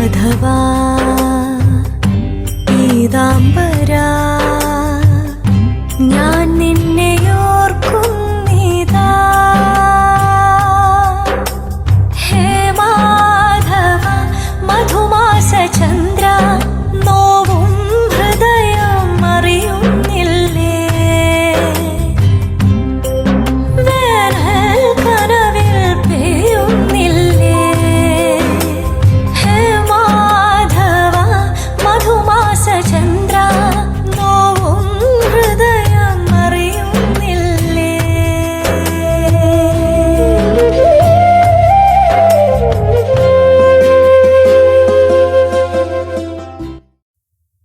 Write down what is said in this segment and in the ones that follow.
മാധവാ പീതാംബരാ ഞാൻ നിന്നെ ഓർക്കുന്നിതാ. ഹേ മാധവ മധുമാസ ചന്ദ്ര നോവും ഹൃദയം അറിയുന്നില്ലേ. വേനൽ കനവിൽ പെയ്യുന്നില്ലേ. ഹേ മാധവ മധുമാസ ചന്ദ്ര നോവും ഹൃദയം അറിയുന്നില്ലേ.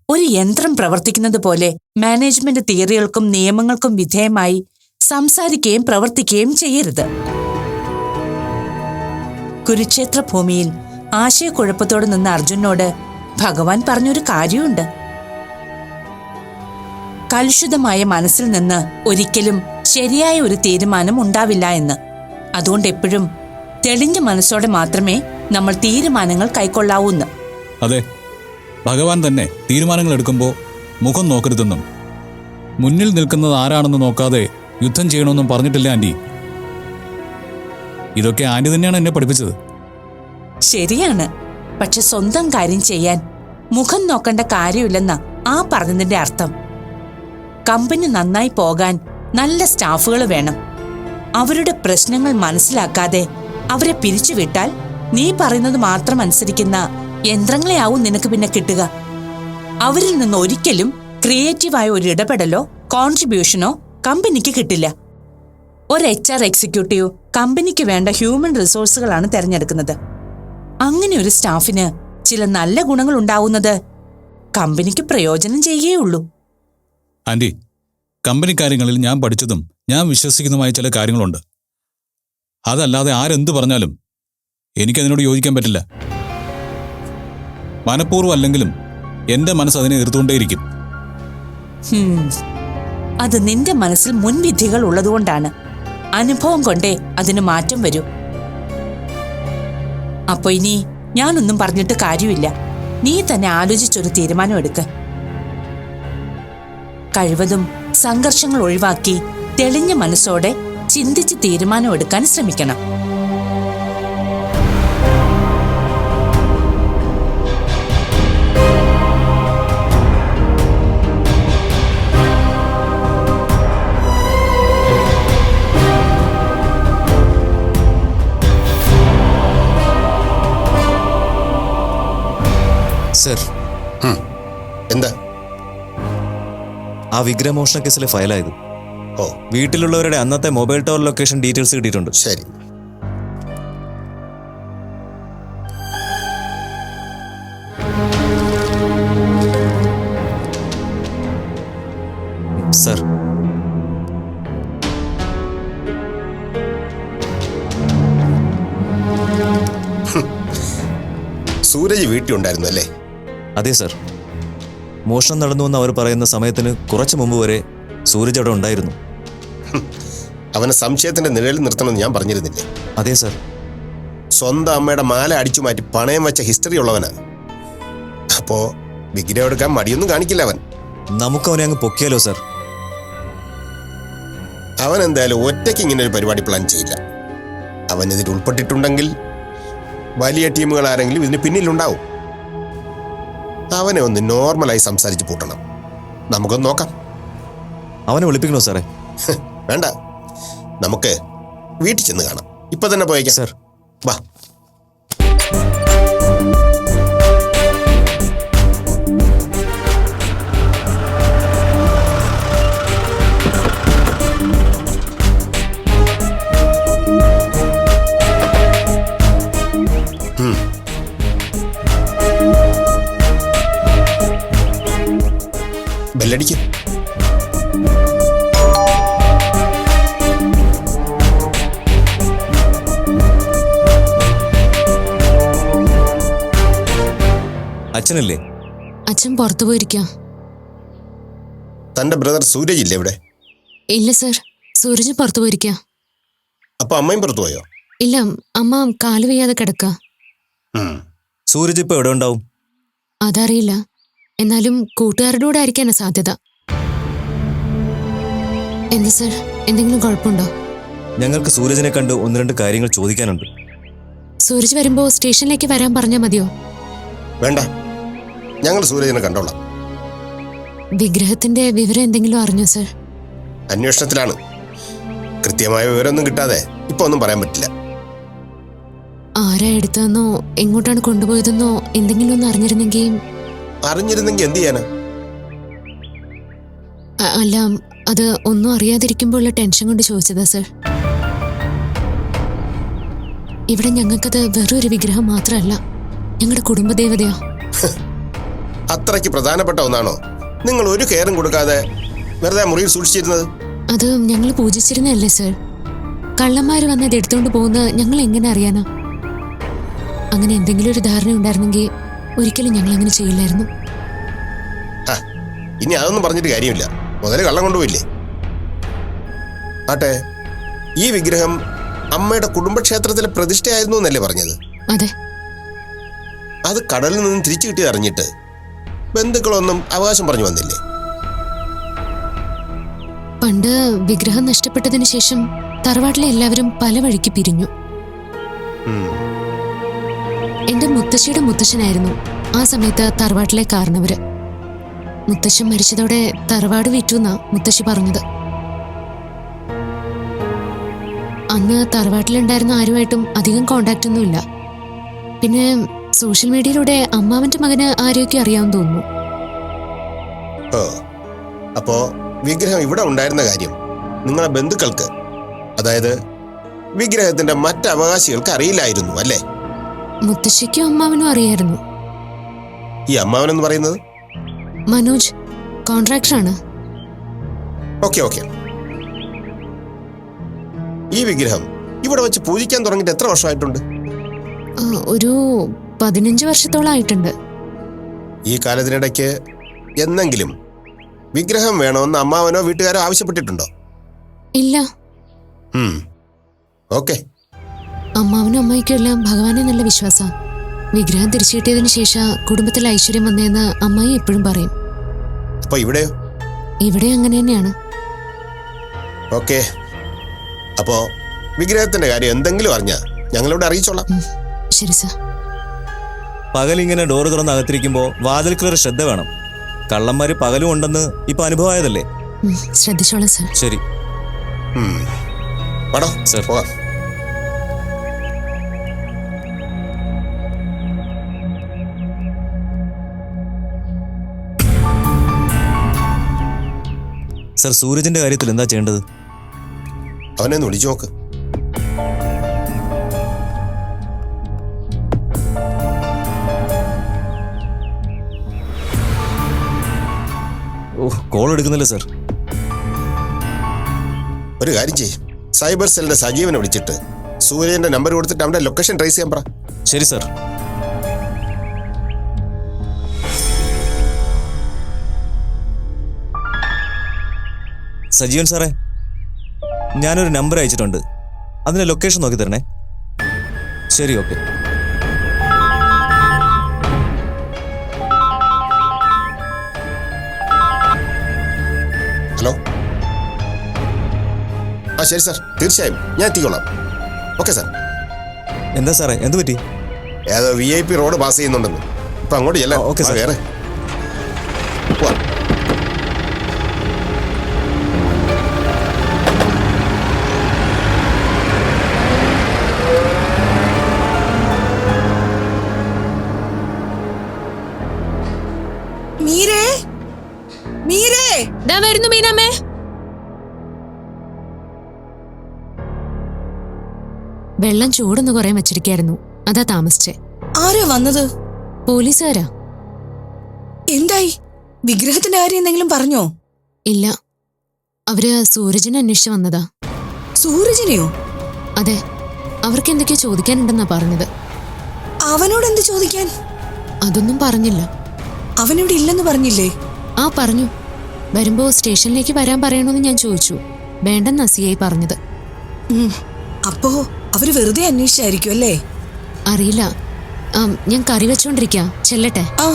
ഒരു യന്ത്രം പ്രവർത്തിക്കുന്നത് പോലെ മാനേജ്മെന്റ് തിയറികൾക്കും നിയമങ്ങൾക്കും വിധേയമായി സംസാരിക്കുകയും പ്രവർത്തിക്കുകയും ചെയ്യരുത്. കുരുക്ഷേത്ര ഭൂമിയിൽ ആശയക്കുഴപ്പത്തോടെ നിന്ന അർജുനോട് ഭഗവാൻ പറഞ്ഞൊരു കാര്യമുണ്ട്. കലുഷിതമായ മനസ്സിൽ നിന്ന് ഒരിക്കലും ശരിയായ ഒരു തീരുമാനം ഉണ്ടാവില്ല എന്ന്. അതുകൊണ്ട് എപ്പോഴും തെളിഞ്ഞ മനസ്സോടെ മാത്രമേ നമ്മൾ തീരുമാനങ്ങൾ കൈക്കൊള്ളാവൂന്ന്. അതെ, ഭഗവാൻ തന്നെ തീരുമാനങ്ങൾ എടുക്കുമ്പോൾ മുഖം നോക്കരുതെന്നും മുന്നിൽ നിൽക്കുന്നത് ആരാണെന്ന് നോക്കാതെ യുദ്ധം ചെയ്യണമെന്നും പറഞ്ഞിട്ടില്ല ആന്റി. ഇതൊക്കെ ആന്റി തന്നെയാണ് എന്നെ പഠിപ്പിച്ചത്. ശരിയാണ്, പക്ഷെ സ്വന്തം കാര്യം ചെയ്യാൻ മുഖം നോക്കേണ്ട കാര്യമില്ലെന്നാ ആ പറഞ്ഞതിന്റെ അർത്ഥം. കമ്പനി നന്നായി പോകാൻ നല്ല സ്റ്റാഫുകൾ വേണം. അവരുടെ പ്രശ്നങ്ങൾ മനസ്സിലാക്കാതെ അവരെ പിരിച്ചുവിട്ടാൽ നീ പറയുന്നത് മാത്രം അനുസരിക്കുന്ന യന്ത്രങ്ങളെ ആവും നിനക്ക് പിന്നെ കിട്ടുക. അവരിൽ നിന്ന് ഒരിക്കലും ക്രിയേറ്റീവായ ഒരു ഇടപെടലോ കോൺട്രിബ്യൂഷനോ കമ്പനിക്ക് കിട്ടില്ല. ഒരു HR എക്സിക്യൂട്ടീവ് കമ്പനിക്ക് വേണ്ട ഹ്യൂമൻ റിസോഴ്സുകളാണ് തിരഞ്ഞെടുക്കുന്നത്. അങ്ങനെ ഒരു സ്റ്റാഫിന് ചില നല്ല ഗുണങ്ങൾ ഉണ്ടാവുന്നത് കമ്പനിക്ക് പ്രയോജനം ചെയ്യുകയുള്ളൂ. ആന്റി, കമ്പനി കാര്യങ്ങളിൽ ഞാൻ പഠിച്ചതും ഞാൻ വിശ്വസിക്കുന്നതുമായ ചില കാര്യങ്ങളുണ്ട്. അതല്ലാതെ ആരെന്ത് പറഞ്ഞാലും എനിക്കതിനോട് യോജിക്കാൻ പറ്റില്ല. മനഃപൂർവ്വം അല്ലെങ്കിലും എന്റെ മനസ്സ് അതിനെ എതിർത്തുകൊണ്ടേയിരിക്കും. അത് നിന്റെ മനസ്സിൽ മുൻവിധികൾ ഉള്ളതുകൊണ്ടാണ്. അനുഭവം കൊണ്ടേ അതിന് മാറ്റം വരൂ. അപ്പൊ ഇനി ഞാനൊന്നും പറഞ്ഞിട്ട് കാര്യമില്ല. നീ തന്നെ ആലോചിച്ചൊരു തീരുമാനം എടുക്ക്. കഴിവതും സംഘർഷങ്ങൾ ഒഴിവാക്കി തെളിഞ്ഞ മനസ്സോടെ ചിന്തിച്ച് തീരുമാനം എടുക്കാൻ ശ്രമിക്കണം. സർ, എന്താ? ആ വിഗ്രഹമോഷണ കേസിലെ ഫയലായത്. ഓ, വീട്ടിലുള്ളവരുടെ അന്നത്തെ മൊബൈൽ ടവർ ലൊക്കേഷൻ ഡീറ്റെയിൽസ് കിട്ടിയിട്ടുണ്ട്. ശരി. സർ, സൂരജ് വീട്ടിൽ ഉണ്ടായിരുന്നു അല്ലേ? അതെ സർ. മോഷണം നടന്നുവെന്ന് അവർ പറയുന്ന സമയത്തിന് കുറച്ചു മുമ്പ് വരെ സൂരജ് അവിടെ ഉണ്ടായിരുന്നു. അവനെ സംശയത്തിന്റെ നിഴലിൽ നിർത്തണമെന്ന് ഞാൻ പറഞ്ഞിരുന്നില്ലേ? അതെ സർ. സ്വന്തം അമ്മയുടെ മാല അടിച്ചു മാറ്റി പണയം വെച്ച ഹിസ്റ്ററി ഉള്ളവനാണ്. അപ്പോ വിഗ്രഹം എടുക്കാൻ മടിയൊന്നും കാണിക്കില്ല അവൻ. നമുക്ക് അവനെ അങ്ങ് പൊക്കിയാലോ സർ? അവൻ എന്തായാലും ഒറ്റയ്ക്ക് ഇങ്ങനെ ഒരു പരിപാടി പ്ലാൻ ചെയ്യില്ല. അവൻ ഇതിൽ ഉൾപ്പെട്ടിട്ടുണ്ടെങ്കിൽ വലിയ ടീമുകൾ ആരെങ്കിലും ഇതിന് പിന്നിലുണ്ടാവും. അവനെ ഒന്ന് നോർമലായി സംസാരിച്ച് പൂട്ടണം. നമുക്കൊന്ന് നോക്കാം. അവനെ വിളിപ്പിക്കണോ സാറേ? വേണ്ട, നമുക്ക് വീട്ടിൽ ചെന്ന് കാണാം. ഇപ്പൊ തന്നെ പോയേക്കാം. സർ, വാ. ബെല്ലടിക്കും. അച്ഛനല്ലേ? അച്ഛൻ പുറത്തു പോയിരിക്കാം. തന്റെ ബ്രദർ സൂരജ് ഇല്ലേ ഇവിടെ? ഇല്ല സർ, സൂരജ് പുറത്തു പോയിരിക്കാം. അപ്പൊ അമ്മയും പുറത്തു പോയോ? ഇല്ല, അമ്മ കാല് വയ്യാതെ കിടക്ക. സൂരജ് ഇപ്പൊ എവിടെ ഉണ്ടാവും? അതറിയില്ല. എന്നാലും കൂട്ടുകാരുടെ കൂടെ ആയിരിക്കാനാ സാധ്യത. എന്താ സർ, എന്തെങ്കിലും കുഴപ്പമുണ്ടോ? ഞങ്ങൾക്ക് സൂരജിനെ കണ്ട് 1-2 കാര്യങ്ങൾ ചോദിക്കാനുണ്ട്. സൂരജ് വരുമ്പോ സ്റ്റേഷനിലേക്ക് വരാൻ പറഞ്ഞാൽ മതിയോ? വേണ്ട, ഞങ്ങൾ സൂരജിനെ കണ്ടോളാം. വിഗ്രഹത്തിന്റെ വിവരം എന്തെങ്കിലും അറിഞ്ഞോ സർ? അന്വേഷണത്തിലാണ്. കൃത്യമായ വിവരമൊന്നും കിട്ടാതെ ഇപ്പൊ ഒന്നും പറയാൻ പറ്റില്ല. ആരാ എടുത്തതെന്നോ എങ്ങോട്ടാണ് കൊണ്ടുപോയതെന്നോ എന്തെങ്കിലും ഒന്ന് അറിഞ്ഞിരുന്നെങ്കിൽ. അറിഞ്ഞിരുന്നെങ്കിൽ എന്ത് ചെയ്യാനാ? അല്ല, അത് ഒന്നും അറിയാതിരിക്കുമ്പോഴുള്ള ടെൻഷൻ കൊണ്ട് ചോദിച്ചതാ സർ. ഇവിടെ ഞങ്ങൾക്കത് വെറും ഒരു വിഗ്രഹം മാത്രമല്ല, ഞങ്ങളുടെ കുടുംബദേവതയാ. അത്രയ്ക്ക് പ്രധാനപ്പെട്ട ഒന്നാണോ നിങ്ങൾ ഒരു കെയറും കൊടുക്കാതെ വെറുതെ മുറിയിൽ സൂക്ഷിച്ചിരുന്നത്? അത് ഞങ്ങൾ പൂജിച്ചിരുന്നല്ലേ സർ. കള്ളന്മാര് വന്ന് അത് എടുത്തുകൊണ്ട് പോകുന്നത് ഞങ്ങൾ എങ്ങനെ അറിയാനാ? അങ്ങനെ എന്തെങ്കിലും ഒരു ധാരണ ഉണ്ടായിരുന്നെങ്കിൽ ഒരിക്കലും ഞങ്ങൾ അങ്ങനെ ചെയ്യില്ലായിരുന്നു. ഇനി അതൊന്നും പറഞ്ഞിട്ട് കാര്യമില്ല. മുതല് കള്ളം കൊണ്ടുപോയില്ലേ? ആട്ടെ, ഈ വിഗ്രഹം അമ്മയുടെ കുടുംബക്ഷേത്രത്തിലെ പ്രതിഷ്ഠയായിരുന്നു എന്നല്ലേ പറഞ്ഞത്? അതെ. അത് കടലിൽ നിന്നും തിരിച്ചു കിട്ടി അറിഞ്ഞിട്ട് ബന്ധുക്കളൊന്നും അവകാശം പറഞ്ഞു വന്നില്ലേ? പണ്ട് വിഗ്രഹം നഷ്ടപ്പെട്ടതിന് ശേഷം തറവാട്ടിലെ എല്ലാവരും പല വഴിക്ക് പിരിഞ്ഞു. എന്റെ മുത്തശ്ശിയുടെ മുത്തശ്ശനായിരുന്നു ആ സമയത്ത് തറവാട്ടിലെ കാരണവര്. മുത്തശ്ശൻ മരിച്ചതോടെ തറവാട് വിറ്റുന്നാ മുത്തശ്ശി പറഞ്ഞത്. അന്ന് തറവാട്ടിലുണ്ടായിരുന്ന ആരുമായിട്ടും അധികം കോണ്ടാക്ട് ഒന്നുമില്ല. പിന്നെ സോഷ്യൽ മീഡിയയിലൂടെ അമ്മാവന്റെ മകന് ആരെയൊക്കെ അറിയാമെന്ന് തോന്നുന്നു. ഓ, അപ്പോ വിഗ്രഹം ഇവിടെ ഉണ്ടായിരുന്ന കാര്യം നിങ്ങളെ ബന്ധുക്കൾക്ക്, അതായത് വിഗ്രഹത്തിന്റെ മറ്റ് അവകാശികൾക്ക് അറിയില്ലായിരുന്നു അല്ലേ? മുത്തശ്ശിക്കും അമ്മാവനും അറിയായിരുന്നു. ഈ അമ്മാവനെന്ന് പറയുന്നത് മനോജ്, കോൺട്രാക്ടറാണ്. Okay okay. ഈ വിഗ്രഹം ഇവിടെ വെച്ച് പൂജിക്കാൻ തുടങ്ങിയിട്ട് എത്ര വർഷമായിട്ടുണ്ട്? ഒരു 15 വർഷത്തോളം ആയിട്ടുണ്ട്. ഈ കാലത്തിനിടയ്ക്ക് എന്നെങ്കിലും വിഗ്രഹം വേണമെന്ന് അമ്മാവനോ വീട്ടുകാരോ ആവശ്യപ്പെട്ടിട്ടുണ്ടോ? ഇല്ല. ഓക്കെ. അമ്മാവനും അമ്മായിക്കും എല്ലാം ഭഗവാനെ നല്ല വിശ്വാസം. വിഗ്രഹം തിരിച്ചു കിട്ടിയതിനു ശേഷം കുടുംബത്തിൽ ഐശ്വര്യം വന്നതെന്ന് അമ്മായി എപ്പോഴും പറയും. അപ്പൊ ഇവിടെയോ? ഇവിടെ അങ്ങനെ തന്നെയാണ്. ഓക്കെ. അപ്പോ വിഗ്രഹത്തിന്റെ കാര്യം എന്തെങ്കിലും അറിഞ്ഞാ ഞങ്ങളിവിടെ അറിയിച്ചോളാം. ശരി സർ. പകലിങ്ങനെ ഡോറ് തുറന്ന് അകത്തിരിക്കുമ്പോൾ വാതിൽക്കൊരു ശ്രദ്ധ വേണം. കള്ളന്മാര് പകലും ഉണ്ടെന്ന് ഇപ്പൊ അനുഭവമായതല്ലേ? ശ്രദ്ധിച്ചോളാം സർ. ശരി. പടോ സർ. പോവാം. സർ, സൂരജിന്റെ കാര്യത്തിൽ എന്താ ചെയ്യേണ്ടത്? അവനെ ഒന്ന് വിളിച്ചു നോക്ക്. കോൾ എടുക്കുന്നില്ല സർ. ഒരു കാര്യം ചെയ്യും, സൈബർ സെല്ലിന്റെ സജീവനെ വിളിച്ചിട്ട് സൂര്യന്റെ നമ്പർ കൊടുത്തിട്ട് അവന്റെ ലൊക്കേഷൻ ട്രേസ് ചെയ്യാൻ പറ. ശരി സർ. സജീവൻ സാറേ, ഞാനൊരു നമ്പർ അയച്ചിട്ടുണ്ട്. അതിന്റെ ലൊക്കേഷൻ നോക്കി തരണേ. ശരി, ഓക്കെ. ഹലോ. ശരി സാർ, തീർച്ചയായും ഞാൻ എത്തിക്കോളാം. Okay sir. എന്താ സാറേ, എന്ത് പറ്റി? ഏതോ VIP റോഡ് പാസ് ചെയ്യുന്നുണ്ടെന്ന്. ഇപ്പൊ അങ്ങോട്ട് ചെല്ലാം. Okay sir. വേറെ വരുന്നു മീനമ്മേ. വെള്ളം ചൂടൊന്ന് കുറെ വെച്ചിരിക്കായിരുന്നു, അതാ താമസിച്ചേ. ആരാ വന്നത്? പോലീസുകാരാ. എന്തായി? വിഗ്രഹത്തിന്റെ കാര്യം എന്തെങ്കിലും പറഞ്ഞോ? ഇല്ല, അവര് സൂരജിനെ അന്വേഷിച്ച് വന്നതാ. സൂരജിനെയോ? അതെ, അവർക്ക് എന്തൊക്കെയോ ചോദിക്കാനുണ്ടെന്നാ പറഞ്ഞത്. അവനോട് എന്ത് ചോദിക്കാൻ? അതൊന്നും പറഞ്ഞില്ല. അവനിവിടെ ഇല്ലെന്ന് പറഞ്ഞില്ലേ? ആ, പറഞ്ഞു. വരുമ്പോ സ്റ്റേഷനിലേക്ക് വരാൻ പറയണമെന്ന് ഞാൻ ചോദിച്ചു. വേണ്ടെന്നാ CI പറഞ്ഞത്. അപ്പോ അവര് വെറുതെ അന്വേഷിച്ചായിരിക്കും അല്ലേ? അറിയില്ല. ഞാൻ കറി വെച്ചോണ്ടിരിക്കാം, ചെല്ലട്ടെ. ആ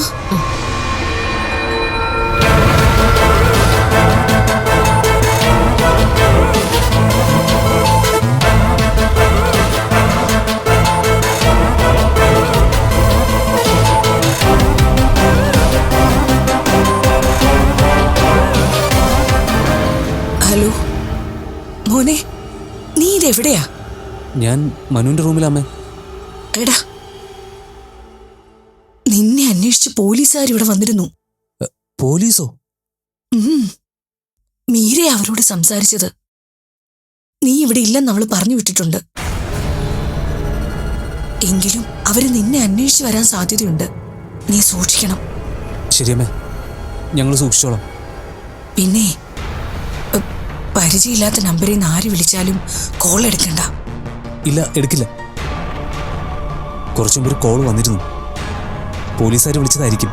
ഹലോ മോനെ, നീ ഇതെവിടെയാ? ഞാൻ മനുവിന്റെ റൂമിലാമേ. എടാ, നിന്നെ അന്വേഷിച്ച് പോലീസുകാർ ഇവിടെ വന്നിരുന്നു. പോലീസോ? മീര അവരോട് സംസാരിച്ചത്. നീ ഇവിടെ ഇല്ലെന്ന് അവള് പറഞ്ഞു വിട്ടിട്ടുണ്ട്. എങ്കിലും അവര് നിന്നെ അന്വേഷിച്ച് വരാൻ സാധ്യതയുണ്ട്. നീ സൂക്ഷിക്കണം. ശരിയമ്മേ, ഞങ്ങൾ സൂക്ഷിച്ചോളാം. പിന്നെ പരിചയമില്ലാത്ത നമ്പറിൽ നിന്ന് ആര് വിളിച്ചാലും കോൾ എടുക്കണ്ട. ഇല്ല, എടുക്കില്ല. കുറച്ചു മുമ്പ് ഒരു കോൾ വന്നിരുന്നു. പോലീസുകാർ വിളിച്ചതായിരിക്കും.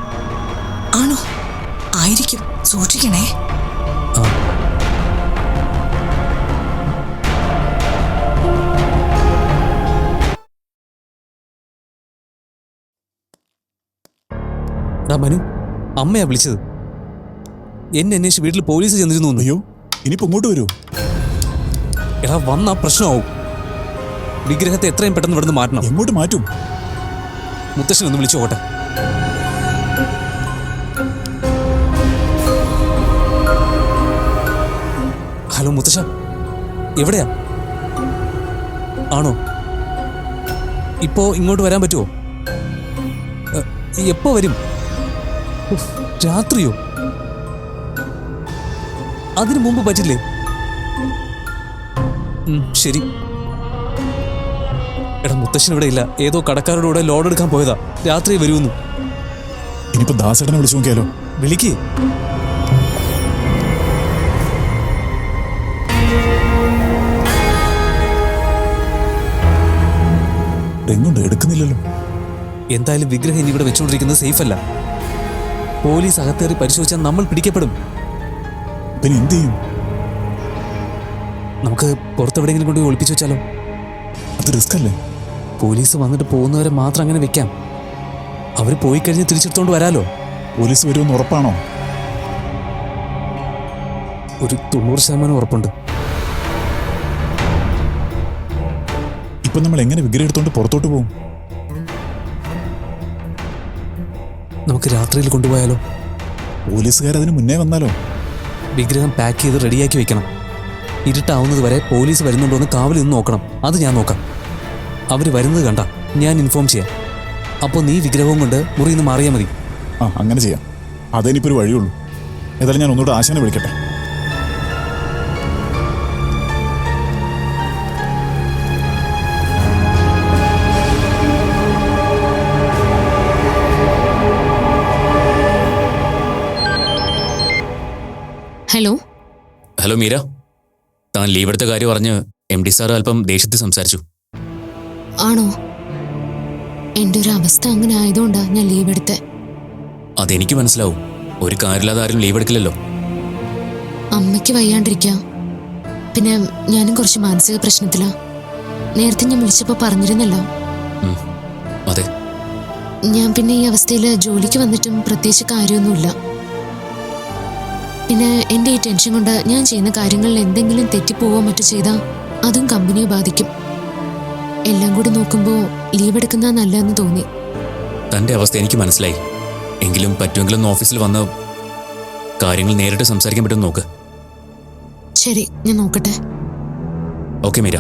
ആണോ? ആയിരിക്കും. സൂക്ഷിക്കണേ. ആ. മനു, അമ്മയാ വിളിച്ചത്. എന്നെ അന്വേഷിച്ച് വീട്ടിൽ പോലീസ് ചെന്നിരുന്നു. അയ്യോ, ഇനിയിപ്പോ ഇങ്ങോട്ട് വരൂ. എടാ, വന്നാ പ്രശ്നമാവും. വിഗ്രഹത്തെ എത്രയും പെട്ടെന്ന് ഇവിടുന്ന് മാറ്റണം. എങ്ങോട്ട് മാറ്റും? മുത്തശ്ശനൊന്ന് വിളിച്ചു നോക്കട്ടെ. ഹലോ മുത്തശ്ശ, എവിടെയാ? ആണോ? ഇപ്പോ ഇങ്ങോട്ട് വരാൻ പറ്റുമോ? എപ്പോ വരും? രാത്രിയോ? അതിനു മുമ്പ് പറ്റില്ലേ? ശരി. എടാ, മുത്തശ്ശൻ ഇവിടെ ഇല്ല. ഏതോ കടക്കാരുടെ കൂടെ ലോഡ് എടുക്കാൻ പോയതാ. രാത്രി വരുമെന്നു. ഇനിയിപ്പോ ദാസേട്ടനെ വിളിച്ചു നോക്കിയാലോ? വിളിക്ക്. എങ്ങോട്ട് എടുക്കുന്നില്ലല്ലോ. എന്തായാലും വിഗ്രഹം ഇനി ഇവിടെ വെച്ചുകൊണ്ടിരിക്കുന്നത് സേഫ് അല്ല. പോലീസ് അകത്തേറി പരിശോധിച്ചാൽ നമ്മൾ പിടിക്കപ്പെടും. പിന്നെ എന്ത് ചെയ്യും? നമുക്ക് പുറത്തെവിടെയെങ്കിലും കൊണ്ട് ഒളിപ്പിച്ചു വെച്ചാലോ? അത് റിസ്ക് അല്ലേ? പോലീസ് വന്നിട്ട് പോകുന്നവരെ മാത്രം അങ്ങനെ വെക്കാം. അവർ പോയി കഴിഞ്ഞ് തിരിച്ചെടുത്തോണ്ട് വരാലോ. പോലീസ് വരുമെന്ന് ഉറപ്പാണോ? ഒരു 90% ഉറപ്പുണ്ട്. ഇപ്പൊ നമ്മൾ എങ്ങനെ വിഗ്രഹം എടുത്തോണ്ട് പുറത്തോട്ട് പോകും? നമുക്ക് രാത്രിയിൽ കൊണ്ടുപോയാലോ? പോലീസുകാർ അതിന് മുന്നേ വന്നാലോ? വിഗ്രഹം പാക്ക് ചെയ്ത് റെഡിയാക്കി വെക്കണം. ഇരുട്ടാവുന്നത് വരെ പോലീസ് വരുന്നുണ്ടോ എന്ന് കാവൽ നിന്ന് നോക്കണം. അത് ഞാൻ നോക്കാം. അവർ വരുന്നത് കണ്ട ഞാൻ ഇൻഫോം ചെയ്യാം. അപ്പോൾ നീ വിഗ്രഹവും കൊണ്ട് മുറിയിൽ നിന്ന് മാറിയാൽ മതി. ആ, അങ്ങനെ ചെയ്യാം. അതിനിപ്പോൾ ഒരു വഴിയുള്ളൂ. ഏതായാലും ഞാൻ ഒന്നുകൂടെ ആശാനെ വിളിക്കട്ടെ. ഹലോ. ഹലോ മീര, താൻ ലീവ് എടുത്ത കാര്യം പറഞ്ഞ് MD സാർ അല്പം ദേഷ്യത്തിൽ സംസാരിച്ചു. ആണോ? എൻ്റെ ഒരു അവസ്ഥ അങ്ങനെ ആയതുകൊണ്ടാ ഞാൻ ലീവ് എടുത്തേ. അതെനിക്ക് മനസ്സിലാവും. ഒരു കാര്യമില്ലാതെ ആരും ലീവ് എടുക്കില്ലല്ലോ. അമ്മയ്ക്ക് വയ്യാണ്ടിരിക്കാം. പിന്നെ ഞാനും കുറച്ച് മാനസിക പ്രശ്നത്തിലാ. നേരത്തെ ഞാൻ വിളിച്ചപ്പോൾ പറഞ്ഞിരുന്നല്ലോ. അതെ. ഞാൻ പിന്നെ ഈ അവസ്ഥയിൽ ജോലിക്ക് വന്നിട്ടും പ്രത്യേകിച്ച് കാര്യമൊന്നുമില്ല. പിന്നെ എൻ്റെ ഈ ടെൻഷൻ കൊണ്ട് ഞാൻ ചെയ്യുന്ന കാര്യങ്ങളിൽ എന്തെങ്കിലും തെറ്റിപ്പോവോ മറ്റോ ചെയ്താൽ അതും കമ്പനിയെ ബാധിക്കും. എല്ലാം കൂടി നോക്കുമ്പോൾ ലീവ് എടുക്കുന്ന നല്ലതെന്ന് തോന്നി. തൻ്റെ അവസ്ഥ എനിക്ക് മനസ്സിലായി. എങ്കിലും പറ്റുമെങ്കിലും ഓഫീസിൽ വന്ന് കാര്യങ്ങൾ നേരിട്ട് സംസാരിക്കാൻ പറ്റുമെന്ന് നോക്ക്. ശരി, ഞാൻ നോക്കട്ടെ. ഓക്കെ മീര.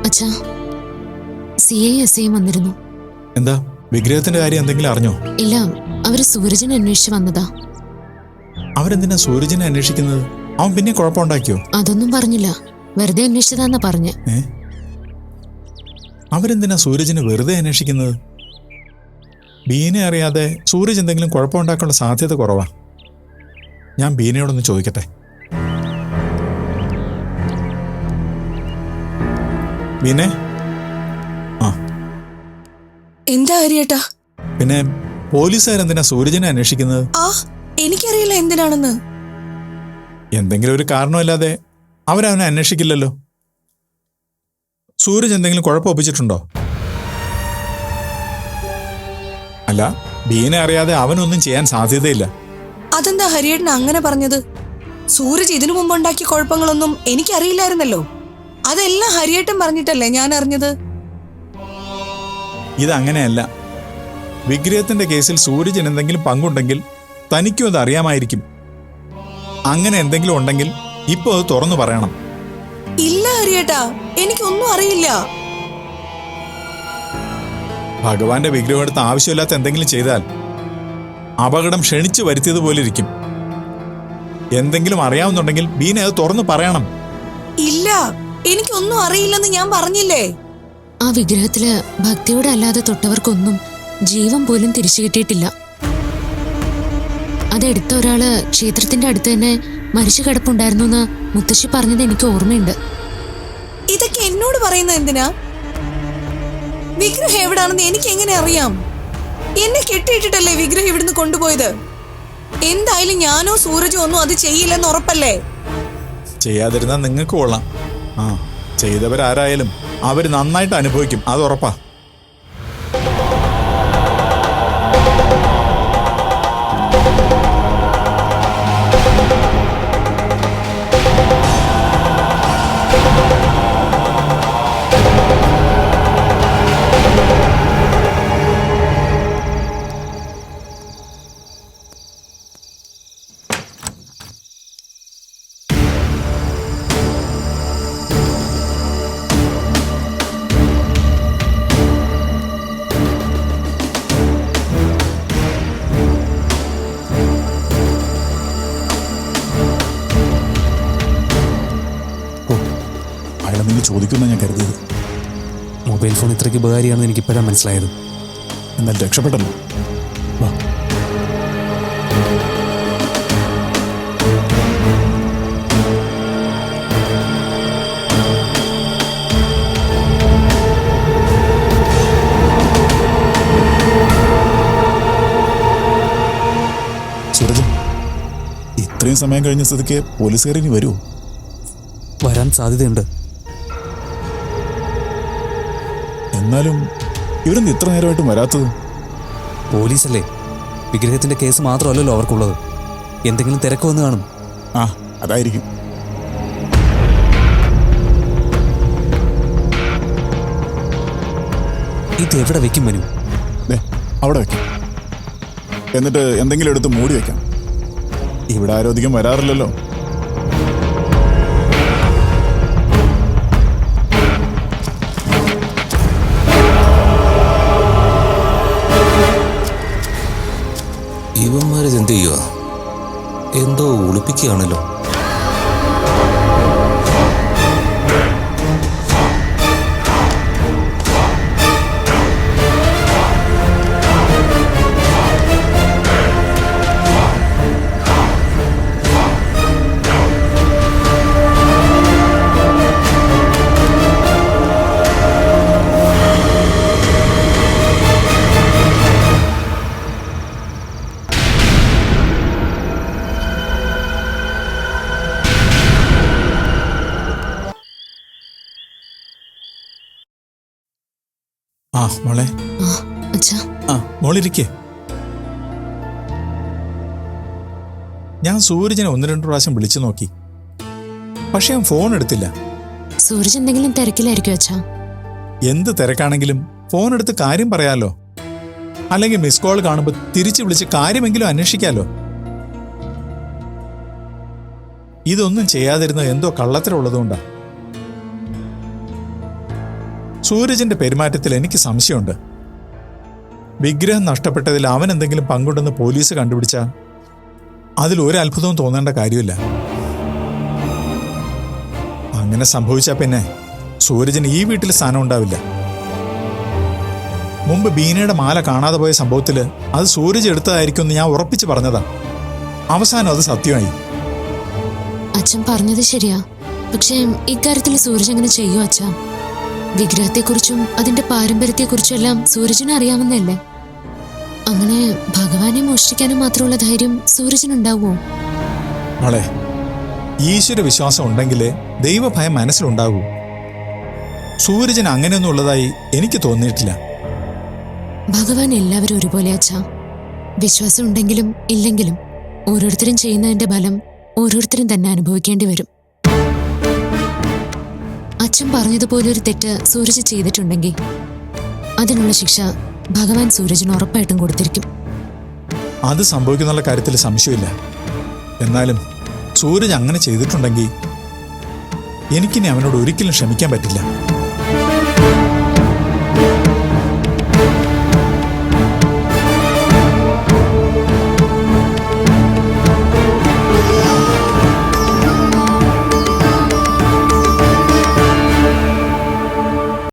അച്ഛാ, CISAയും വന്നിരുന്നു. എന്താ, വിഗ്രഹത്തിന്റെ കാര്യം എന്തെങ്കിലും അറിഞ്ഞോ? ഇല്ല, അവര് സൂരജിനെ അന്വേഷിച്ച് വന്നതാ. അവരെന്തിനാ സൂരജിനെ അന്വേഷിക്കുന്നത്? അവൻ പിന്നെ കുഴപ്പമുണ്ടാക്കിയോ? അതൊന്നും പറഞ്ഞില്ല, വെറുതെ അന്വേഷിച്ചതാന്നാ പറഞ്ഞ്. അവരെന്തിനാ സൂരജിനെ വെറുതെ അന്വേഷിക്കുന്നത്? ബീനെ അറിയാതെ സൂരജ് എന്തെങ്കിലും കുഴപ്പമുണ്ടാക്കാനുള്ള സാധ്യത കുറവാ. ഞാൻ ബീനയോടൊന്ന് ചോദിക്കട്ടെ. പിന്നെ എന്താ ഹരിയേട്ടാ? പിന്നെ പോലീസുകാരെന്തിനാ സൂരജിനെ അന്വേഷിക്കുന്നത്? എനിക്കറിയില്ല എന്തിനാണെന്ന്. എന്തെങ്കിലും ഒരു കാരണമില്ലാതെ അവരവനെ അന്വേഷിക്കില്ലല്ലോ. സൂരജ് എന്തെങ്കിലും കുഴപ്പമൊപ്പിച്ചിട്ടുണ്ടോ? അല്ല, ബീനെ അറിയാതെ അവനൊന്നും ചെയ്യാൻ സാധ്യതയില്ല. അതെന്താ ഹരിയേട്ടൻ അങ്ങനെ പറഞ്ഞത്? സൂരജ് ഇതിനു മുമ്പ് ഉണ്ടാക്കിയ കുഴപ്പങ്ങളൊന്നും എനിക്കറിയില്ലായിരുന്നല്ലോ. അതെല്ലാം ഹരിയേട്ടൻ പറഞ്ഞിട്ടല്ലേ ഞാൻ അറിഞ്ഞത്. ഇതങ്ങനെയല്ല. വിഗ്രഹത്തിന്റെ കേസിൽ സൂരജിന് എന്തെങ്കിലും പങ്കുണ്ടെങ്കിൽ തനിക്കും അത് അറിയാമായിരിക്കും. അങ്ങനെ എന്തെങ്കിലും ഉണ്ടെങ്കിൽ ഇപ്പൊ അത് തുറന്നു പറയണം. ഇല്ല ഹരിയേട്ടാ, എനിക്കൊന്നും അറിയില്ല. ഭഗവാന്റെ വിഗ്രഹം എടുത്ത് ആവശ്യമില്ലാത്ത എന്തെങ്കിലും ചെയ്താൽ അപകടം ക്ഷണിച്ചു വരുത്തിയതുപോലെ ഇരിക്കും. എന്തെങ്കിലും അറിയാവുന്നുണ്ടെങ്കിൽ ബീന അത് തുറന്നു പറയണം. ഇല്ല, എനിക്കൊന്നും അറിയില്ലെന്ന് ഞാൻ പറഞ്ഞില്ലേ. ആ വിഗ്രഹത്തില് ഭക്തിയോടെ അല്ലാതെ തൊട്ടവർക്കൊന്നും ജീവൻ പോലും തിരിച്ചു കിട്ടിയിട്ടില്ല. അതെടുത്ത ഒരാള് ക്ഷേത്രത്തിന്റെ അടുത്ത് തന്നെ മരിച്ചു കിടപ്പുണ്ടായിരുന്നു എന്ന് മുത്തശ്ശി പറഞ്ഞത് എനിക്ക് ഓർമ്മയുണ്ട്. ഇതൊക്കെ എന്നോട് പറയുന്നത് എന്തിനാ? വിഗ്രഹം എവിടാണെന്ന് എനിക്ക് എങ്ങനെ അറിയാം? എന്നെ കെട്ടിയിട്ടിട്ടല്ലേ വിഗ്രഹം ഇവിടുന്ന് കൊണ്ടുപോയത്. എന്തായാലും ഞാനോ സൂരജോ ഒന്നും അത് ചെയ്യില്ലെന്ന് ഉറപ്പല്ലേ? ചെയ്യാതിരുന്നാ നിങ്ങൾക്ക് കൊള്ളാം. ചെയ്തവരാരായാലും അവര് നന്നായിട്ട് അനുഭവിക്കും, അത് ഉറപ്പാ. ചോദിക്കുന്ന ഞാൻ കരുതിയത്. മൊബൈൽ ഫോൺ ഇത്രയ്ക്ക് ഉപകാരിയാണെന്ന് എനിക്ക് ഇപ്പോഴാണ് മനസ്സിലായത്. എന്നാൽ രക്ഷപ്പെട്ടല്ലോ. വാ. സൂരജ്, ഇത്രയും സമയം കഴിഞ്ഞ സ്ഥിതിക്ക് പോലീസുകാർ ഇനി വരുമോ? വരാൻ സാധ്യതയുണ്ട്. എന്നാലും ഇവരെന്ത് ഇത്ര നേരമായിട്ടും വരാത്തത്? പോലീസല്ലേ, വിഗ്രഹത്തിന്റെ കേസ് മാത്രമല്ലല്ലോ അവർക്കുള്ളത്. എന്തെങ്കിലും തിരക്ക് വന്ന് കാണും. അതായിരിക്കും. ഇത് എവിടെ വെക്കും മനു? അവിടെ വെക്കാം. എന്നിട്ട് എന്തെങ്കിലും എടുത്ത് മൂടി വെക്കാം. ഇവിടെ ആരും അധികം വരാറില്ലല്ലോ. ഇവന്മാരിത് എന്ത് ചെയ്യുക? എന്തോ ഒളിപ്പിക്കുകയാണല്ലോ. മോളെ, മോളിരിക്കേ. ഞാൻ സൂരജിനെ 1-2 പ്രാവശ്യം വിളിച്ചു നോക്കി, പക്ഷെ അവൻ ഫോൺ എടുത്തില്ല. സൂരജ് എന്തെങ്കിലും തിരക്കിലായിരിക്കും അച്ഛാ. എന്ത് തിരക്കാണെങ്കിലും ഫോൺ എടുത്ത് കാര്യം പറയാലോ. അല്ലെങ്കിൽ മിസ് കോൾ കാണുമ്പോൾ തിരിച്ചു വിളിച്ച് കാര്യമെങ്കിലും അന്വേഷിക്കാലോ. ഇതൊന്നും ചെയ്യാതിരുന്ന എന്തോ കള്ളത്തരമുള്ളതുകൊണ്ടാ. സൂരജിന്റെ പെരുമാറ്റത്തിൽ എനിക്ക് സംശയമുണ്ട്. വിഗ്രഹം നഷ്ടപ്പെട്ടതിൽ അവൻ എന്തെങ്കിലും പങ്കുണ്ടെന്ന് പോലീസ് കണ്ടുപിടിച്ചാൽ അതിൽ ഒരു അത്ഭുതവും തോന്നേണ്ട കാര്യമില്ല. അങ്ങനെ സംഭവിച്ചാൽ പിന്നെ സൂരജിന് ഈ വീട്ടിൽ സ്ഥാനം ഉണ്ടാവില്ല. മുമ്പ് ബീനയുടെ മാല കാണാതെ പോയ സംഭവത്തിൽ അത് സൂരജ് എടുത്തതായിരിക്കുമെന്ന് ഞാൻ ഉറപ്പിച്ച് പറഞ്ഞതാ. അവസാനം അത് സത്യമായി. അച്ഛൻ പറഞ്ഞത് ശരിയാ, പക്ഷേ ഇക്കാര്യത്തിൽ സൂരജ് അങ്ങനെ ചെയ്യൂ അച്ഛാ? വിഗ്രഹത്തെക്കുറിച്ചും അതിന്റെ പാരമ്പര്യത്തെക്കുറിച്ചും എല്ലാം സൂരജിന് അറിയാമെന്നല്ലേ? അങ്ങനെ ഭഗവാനെ മോഷ്ടിക്കാനും മാത്രമുള്ള ധൈര്യം സൂരജിനുണ്ടാവുമോ? മോളെ, ഈശ്വര വിശ്വാസം ഉണ്ടെങ്കിലേ ദൈവഭയം മനസ്സിലുണ്ടാകൂ. സൂരജിന് അങ്ങനെയൊന്നും ഉള്ളതായി എനിക്ക് തോന്നിയിട്ടില്ല. ഭഗവാൻ എല്ലാവരും ഒരുപോലെ അച്ഛാ. വിശ്വാസം ഉണ്ടെങ്കിലും ഇല്ലെങ്കിലും ഓരോരുത്തരും ചെയ്യുന്നതിന്റെ ഫലം ഓരോരുത്തരും തന്നെ അനുഭവിക്കേണ്ടി വരും. അച്ഛൻ പറഞ്ഞതുപോലെ ഒരു തെറ്റ് സൂരജ് ചെയ്തിട്ടുണ്ടെങ്കിൽ അതിനുള്ള ശിക്ഷ ഭഗവാൻ സൂരജിന് ഉറപ്പായിട്ടും കൊടുത്തിരിക്കും. അത് സംഭവിക്കുന്നുള്ള കാര്യത്തിൽ സംശയമില്ല. എന്നാലും സൂരജ് അങ്ങനെ ചെയ്തിട്ടുണ്ടെങ്കിൽ എനിക്കിനി അവനോട് ഒരിക്കലും ക്ഷമിക്കാൻ പറ്റില്ല.